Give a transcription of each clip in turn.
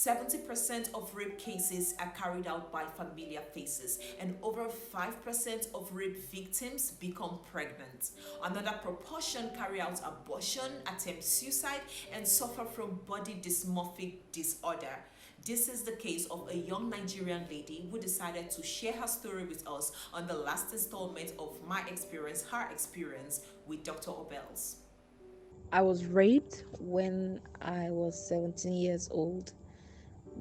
70% of rape cases are carried out by familiar faces, and over 5% of rape victims become pregnant. Another proportion carry out abortion, attempt suicide, and suffer from body dysmorphic disorder. This is the case of a young Nigerian lady who decided to share her story with us on the last installment of My Experience, Her Experience with Dr. OBeLs. I was raped when I was 17 years old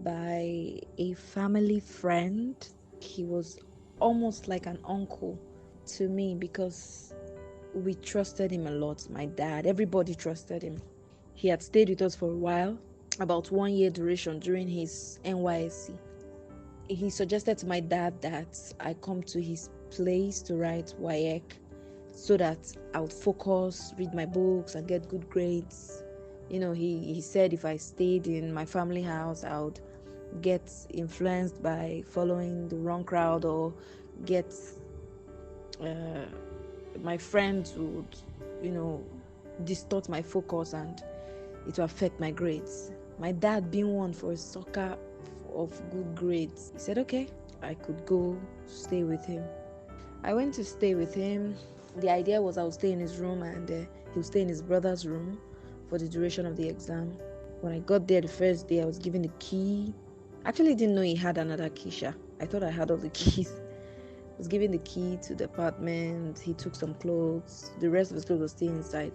by a family friend. He was almost like an uncle to me because we trusted him a lot. My dad, everybody trusted him. He had stayed with us for a while, about 1 year duration during his NYSC. He suggested to my dad that I come to his place to write WAEC so that I would focus, read my books, and get good grades. He said if I stayed in my family house, I would get influenced by following the wrong crowd, or get my friends would, distort my focus, and it will affect my grades. My dad, being one for a sucker of good grades, he said, okay, I could go stay with him. I went to stay with him. The idea was I would stay in his room, and he would stay in his brother's room for the duration of the exam. When I got there the first day, I was given the key. Actually, didn't know he had another key. I thought I had all the keys. I was given the key to the apartment. He took some clothes. The rest of his clothes was still inside.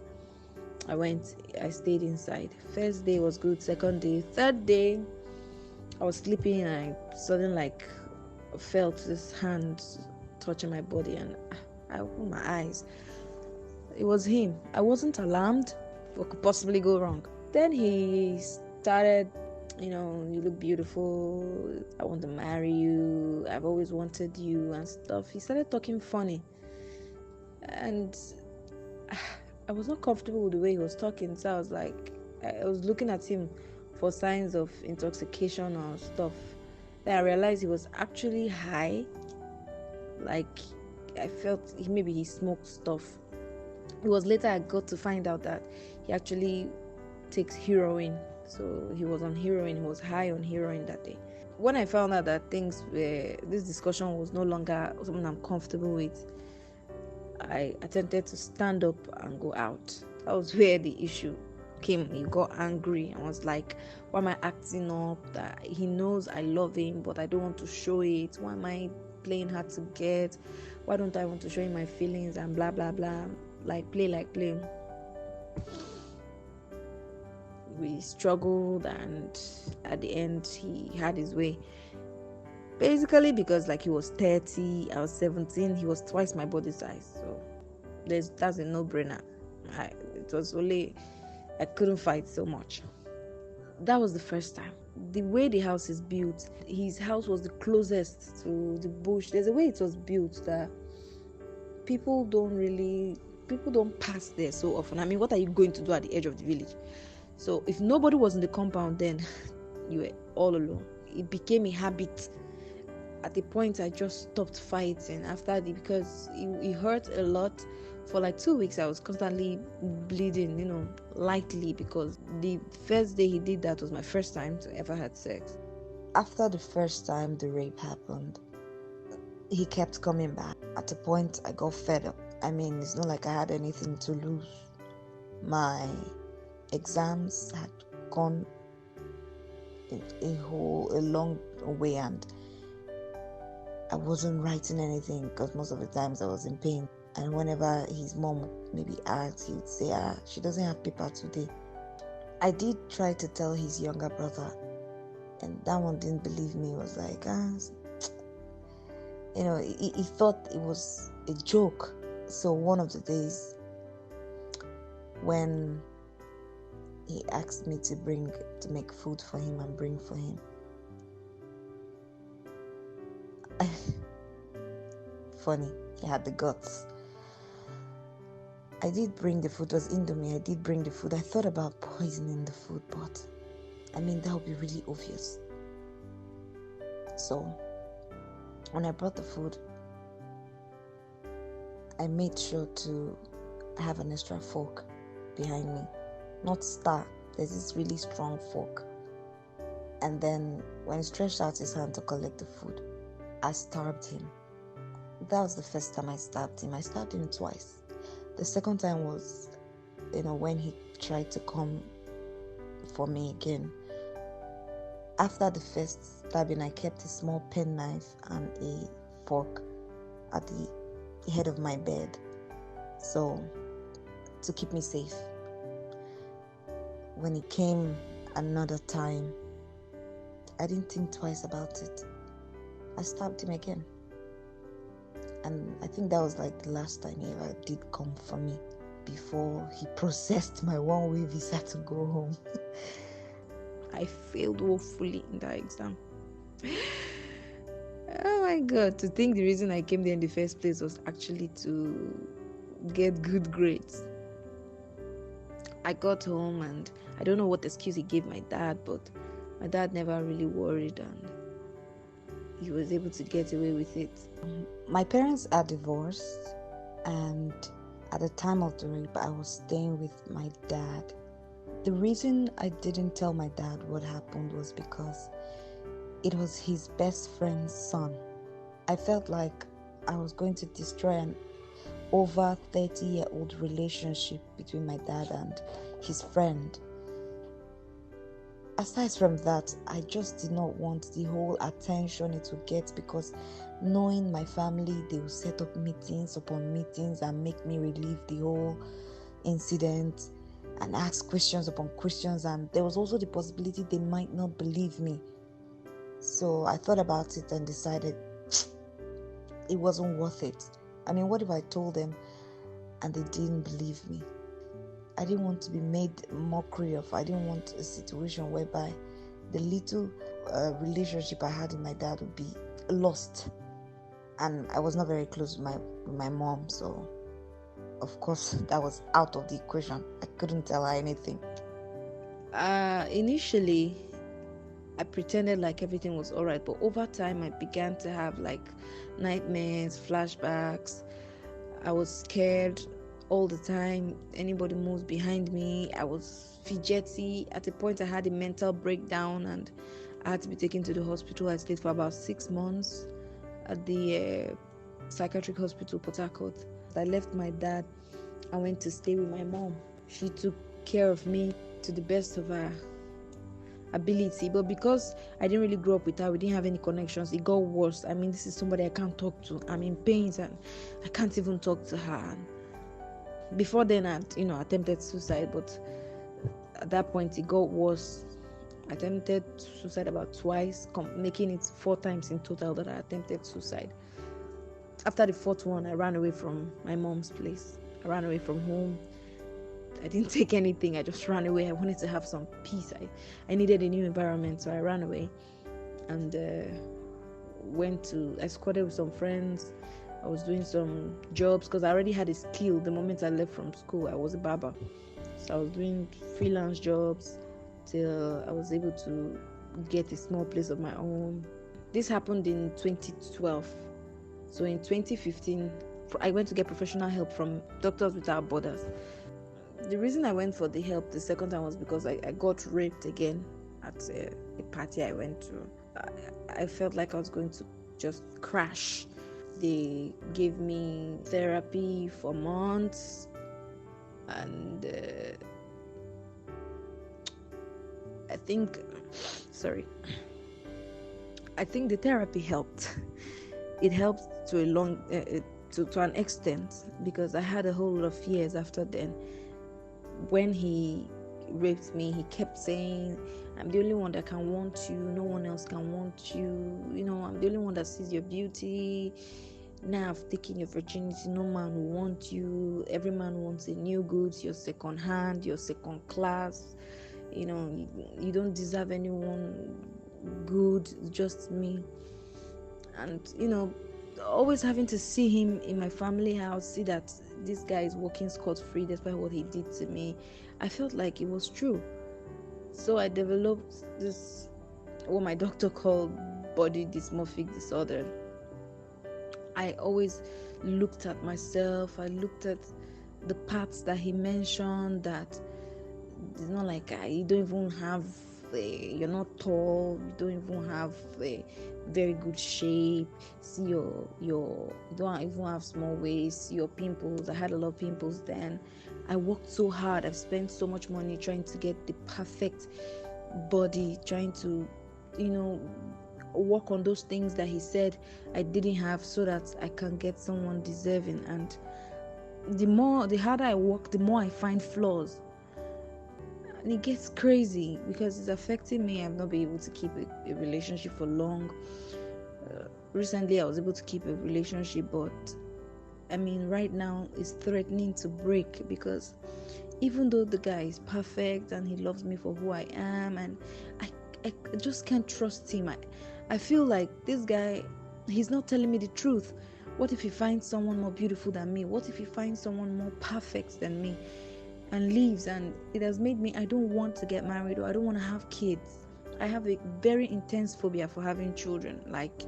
I stayed inside. First day was good. Second day, third day, I was sleeping, and I suddenly felt this hand touching my body, and I opened my eyes. It was him. I wasn't alarmed. What could possibly go wrong? Then he started, you look beautiful. I want to marry you. I've always wanted you and stuff. He started talking funny. And I was not comfortable with the way he was talking. So I was looking at him for signs of intoxication or stuff. Then I realized he was actually high. Like, I felt maybe he smoked stuff. It was later I got to find out that he actually takes heroin. So he was on heroin. He was high on heroin that day. When I found out that this discussion was no longer something I'm comfortable with, I attempted to stand up and go out. That was where the issue came. He got angry and was like, why am I acting up? That he knows I love him, but I don't want to show it. Why am I playing hard to get? Why don't I want to show him my feelings and blah blah blah? Like play. We struggled, and at the end he had his way. Basically because he was 30, I was 17, he was twice my body size. So that's a no-brainer. It was only I couldn't fight so much. That was the first time. The way the house is built, his house was the closest to the bush. There's a way it was built that people don't pass there so often. I mean, what are you going to do at the edge of the village? So if nobody was in the compound, then you were all alone. It became a habit. At the point, I just stopped fighting because it hurt a lot. For 2 weeks, I was constantly bleeding, lightly, because the first day he did that was my first time to ever had sex. After the first time the rape happened, he kept coming back. At a point, I got fed up. I mean, it's not like I had anything to lose. My exams had gone a long way, and I wasn't writing anything because most of the times I was in pain. And whenever his mom maybe asked, he would say, she doesn't have paper today. I did try to tell his younger brother, and that one didn't believe me. He was like, he thought it was a joke. So one of the days when he asked me to make food for him and bring for him, funny, he had the guts. I did bring the food. It was Indomie. I did bring the food. I thought about poisoning the food, but that would be really obvious. So when I brought the food, I made sure to have an extra fork behind me. Not star. There's this really strong fork. And then when he stretched out his hand to collect the food, I stabbed him. That was the first time I stabbed him. I stabbed him twice. The second time was, when he tried to come for me again. After the first stabbing, I kept a small penknife and a fork at the head of my bed, so to keep me safe. When he came another time, I didn't think twice about it. I stabbed him again. And I think that was like the last time he ever did come for me before he processed my one-way visa to go home. I failed woefully in that exam. Oh my God, to think the reason I came there in the first place was actually to get good grades. I got home and I don't know what excuse he gave my dad, but my dad never really worried and he was able to get away with it. My parents are divorced, and at the time of the rape, I was staying with my dad. The reason I didn't tell my dad what happened was because it was his best friend's son. I felt like I was going to destroy an over 30-year-old relationship between my dad and his friend. Aside from that, I just did not want the whole attention it would get, because knowing my family, they will set up meetings upon meetings and make me relive the whole incident and ask questions upon questions, and there was also the possibility they might not believe me. So I thought about it and decided it wasn't worth it. I mean, what if I told them and they didn't believe me? I didn't want to be made mockery of. I didn't want a situation whereby the little relationship I had with my dad would be lost. And I was not very close with my mom, so of course that was out of the equation. I couldn't tell her anything. Initially, I pretended like everything was all right, but over time I began to have like nightmares, flashbacks. I was scared all the time. Anybody moves behind me, I was fidgety. At a point I had a mental breakdown and I had to be taken to the hospital. I stayed for about 6 months at the psychiatric hospital, Port Harcourt. I left my dad and went to stay with my mom. She took care of me to the best of her ability, but because I didn't really grow up with her, we didn't have any connections, it got worse. I mean, this is somebody I can't talk to. I'm in pain and I can't even talk to her. Before then, I attempted suicide, but at that point it got worse. I attempted suicide about twice, making it 4 times in total that I attempted suicide. After the 4th one, I ran away from my mom's place. I ran away from home. I didn't take anything. I just ran away. I wanted to have some peace. I needed a new environment, so I ran away and I squatted with some friends. I was doing some jobs because I already had a skill. The moment I left from school, I was a barber. So I was doing freelance jobs till I was able to get a small place of my own. This happened in 2012. So in 2015, I went to get professional help from Doctors Without Borders. The reason I went for the help the second time was because I got raped again at a party I went to. I felt like I was going to just crash. They gave me therapy for months, and I think the therapy helped. It helped to an extent, because I had a whole lot of fears after then. When he raped me, he kept saying, I'm the only one that can want you, no one else can want you, I'm the only one that sees your beauty. Now I've taken your virginity, no man will want you, every man wants a new goods, you're second hand, you're second class, you don't deserve anyone good, just me. And always having to see him in my family house, see that this guy is walking scot-free despite what he did to me, I felt like it was true. So I developed this, what my doctor called body dysmorphic disorder. I always looked at myself, I looked at the parts that he mentioned, that it's not like you don't even have you're not tall, you don't even have a very good shape, see you don't even have small waist, your pimples. I had a lot of pimples then. I worked so hard, I've spent so much money trying to get the perfect body, trying to, work on those things that he said I didn't have, so that I can get someone deserving. And the harder I work, the more I find flaws. And it gets crazy because it's affecting me. I've not been able to keep a relationship for long. Recently I was able to keep a relationship, but right now it's threatening to break, because even though the guy is perfect and he loves me for who I am, and I just can't trust him. I feel like this guy, he's not telling me the truth. What if he finds someone more beautiful than me? What if he finds someone more perfect than me and leaves? And it has made me, I don't want to get married, or I don't want to have kids. I have a very intense phobia for having children. Like,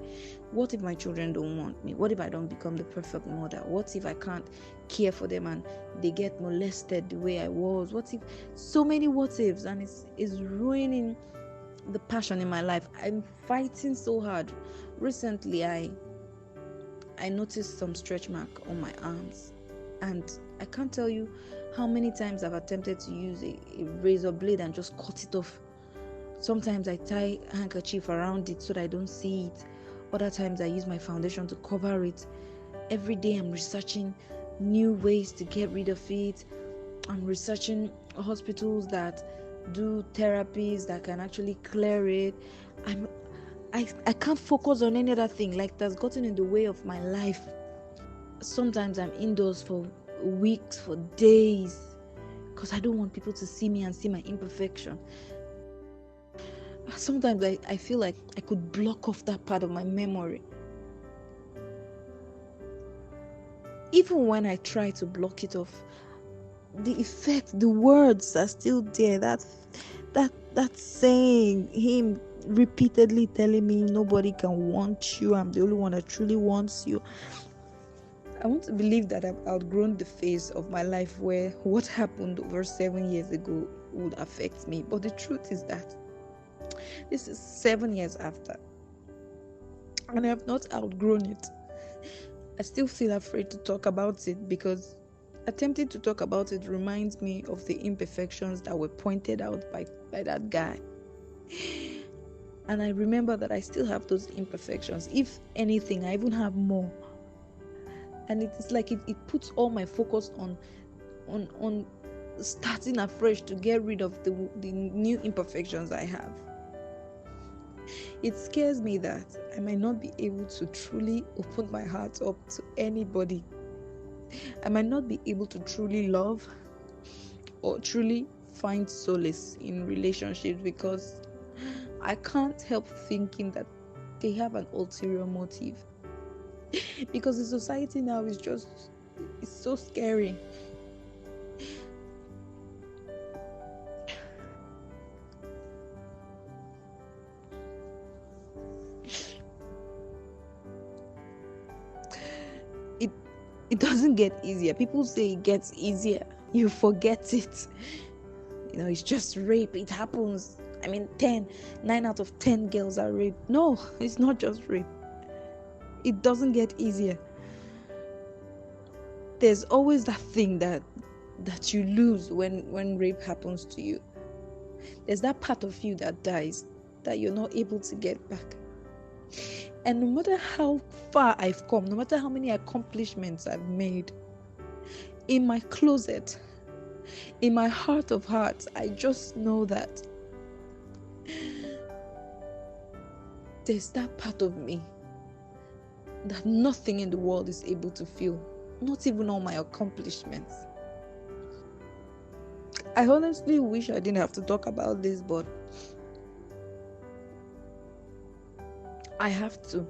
what if my children don't want me? What if I don't become the perfect mother? What if I can't care for them and they get molested the way I was? What if? So many what ifs, and it's ruining the passion in my life. I'm fighting so hard. Recently I noticed some stretch mark on my arms, and I can't tell you how many times I've attempted to use a razor blade and just cut it off. Sometimes I tie a handkerchief around it so that I don't see it. Other times I use my foundation to cover it. Every day I'm researching new ways to get rid of it. I'm researching hospitals that do therapies that can actually clear it. I can't focus on any other thing. Like, that's gotten in the way of my life. Sometimes I'm indoors for weeks, for days, because I don't want people to see me and see my imperfection. Sometimes I feel like I could block off that part of my memory. Even when I try to block it off, the effect, the words are still there. That saying, him repeatedly telling me nobody can want you, I'm the only one that truly wants you. I want to believe that I've outgrown the phase of my life where what happened over 7 years ago would affect me. But the truth is that this is 7 years after, and I have not outgrown it. I still feel afraid to talk about it, because attempting to talk about it reminds me of the imperfections that were pointed out by that guy. And I remember that I still have those imperfections. If anything, I even have more. And it's like it puts all my focus on starting afresh to get rid of the new imperfections I have. It scares me that I might not be able to truly open my heart up to anybody. I might not be able to truly love or truly find solace in relationships, because I can't help thinking that they have an ulterior motive. Because the society now is it's so scary. It doesn't get easier. People say it gets easier. You forget it. It's just rape. It happens. 9 out of 10 girls are raped. No, it's not just rape. It doesn't get easier. There's always that thing that you lose when rape happens to you. There's that part of you that dies, that you're not able to get back. And no matter how far I've come, no matter how many accomplishments I've made, in my closet, in my heart of hearts, I just know that there's that part of me that nothing in the world is able to fill, not even all my accomplishments. I honestly wish I didn't have to talk about this, but I have to.